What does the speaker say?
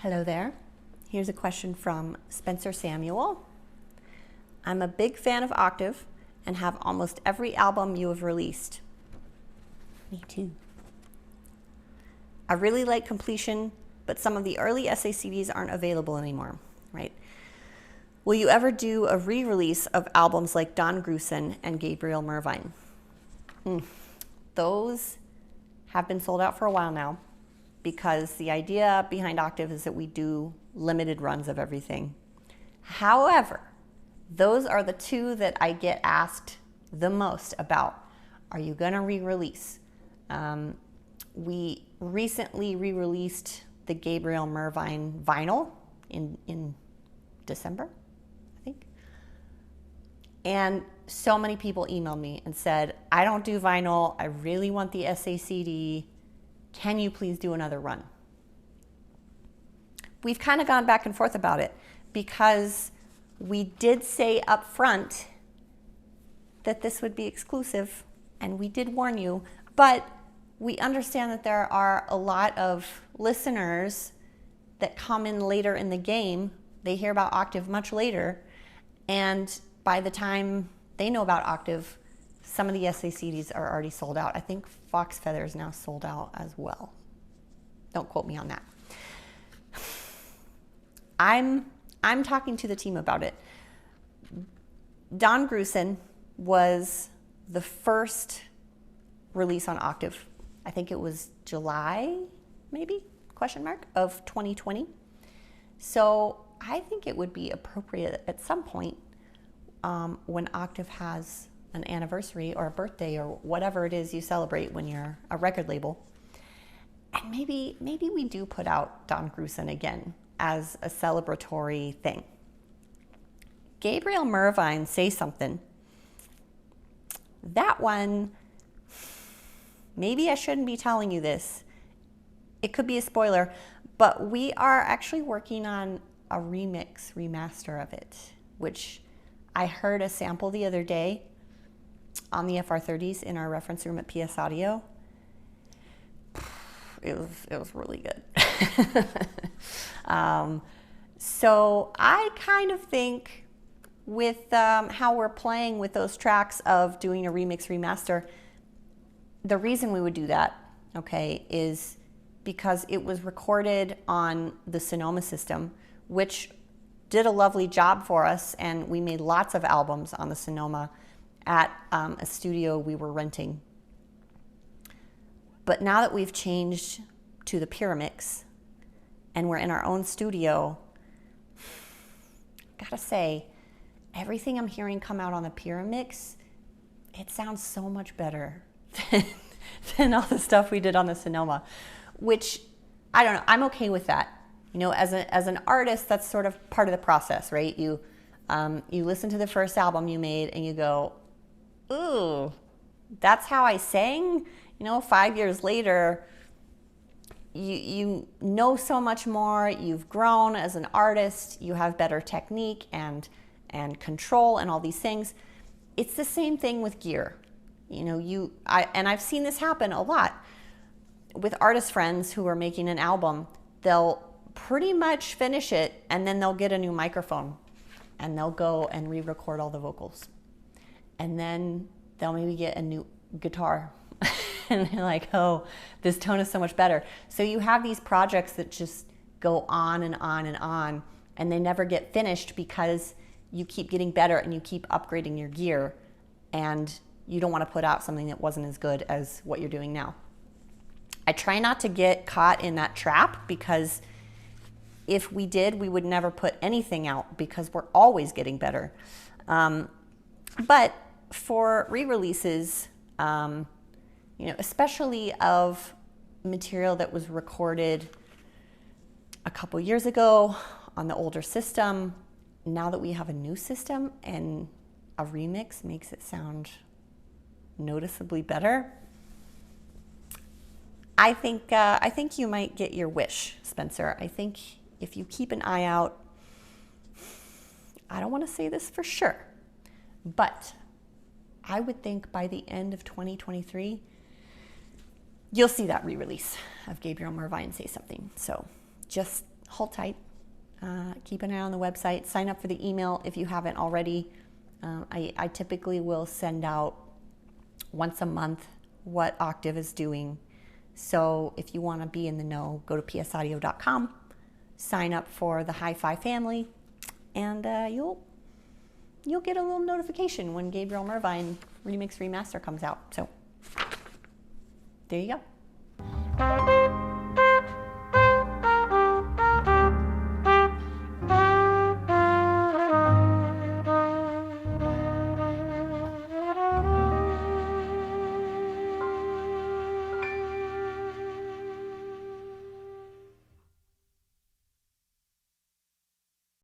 Hello there. Here's a question from Spencer Samuel. I'm a big fan of Octave and have almost every album you have released. Me too. I really like Completion, but some of the early essay CDs aren't available anymore, right? Will you ever do a re-release of albums like Don Grusin and Gabriel Mervine? Those have been sold out for a while now because the idea behind Octave is that we do limited runs of everything. However, those are the two that I get asked the most about. Are you going to re-release? We recently re-released the Gabriel Mervine vinyl in December, I think. And so many people emailed me and said, I don't do vinyl. I really want the SACD. Can you please do another run? We've kind of gone back and forth about it because we did say up front that this would be exclusive, and we did warn you, but we understand that there are a lot of listeners that come in later in the game. They hear about Octave much later, and by the time they know about Octave, some of the SACDs are already sold out. I think Fox Feather is now sold out as well. Don't quote me on that. I'm talking to the team about it. Don Grusin was the first release on Octave. I think it was July, maybe, of 2020. So I think it would be appropriate at some point when Octave has an anniversary or a birthday or whatever it is you celebrate when you're a record label. And maybe we do put out Don Grusin again as a celebratory thing. Gabriel Mervine, Say Something. That one, maybe I shouldn't be telling you this. It could be a spoiler, but we are actually working on a remaster of it, which I heard a sample the other day on the FR30s in our reference room at PS Audio. It was really good. So I kind of think with how we're playing with those tracks of doing a remaster, the reason we would do that, okay, is because it was recorded on the Sonoma system, which did a lovely job for us, and we made lots of albums on the Sonoma at a studio we were renting. But now that we've changed to the Pyramix and we're in our own studio, gotta say, everything I'm hearing come out on the Pyramix, it sounds so much better than all the stuff we did on the Sonoma, which, I don't know, I'm okay with that. You know, as an artist, that's sort of part of the process, right? You listen to the first album you made and you go, ooh, that's how I sang? You know, 5 years later, you know so much more, you've grown as an artist, you have better technique and control and all these things. It's the same thing with gear. You know, I've seen this happen a lot with artist friends who are making an album. They'll pretty much finish it and then they'll get a new microphone and they'll go and re-record all the vocals. And then they'll maybe get a new guitar and they're like, oh, this tone is so much better. So you have these projects that just go on and on and on, and they never get finished because you keep getting better and you keep upgrading your gear, and you don't want to put out something that wasn't as good as what you're doing now. I try not to get caught in that trap, because if we did, we would never put anything out because we're always getting better. But for re-releases, you know, especially of material that was recorded a couple years ago on the older system, now that we have a new system and a remix makes it sound noticeably better, I think you might get your wish, Spencer. I think if you keep an eye out, I don't want to say this for sure, but I would think by the end of 2023, you'll see that re-release of Gabriel Mervine, Say Something. So just hold tight. Keep an eye on the website. Sign up for the email if you haven't already. I typically will send out once a month what Octave is doing. So if you want to be in the know, go to psaudio.com, sign up for the Hi-Fi family, and you'll get a little notification when Gabriel Mervine Remix Remaster comes out. So there you go.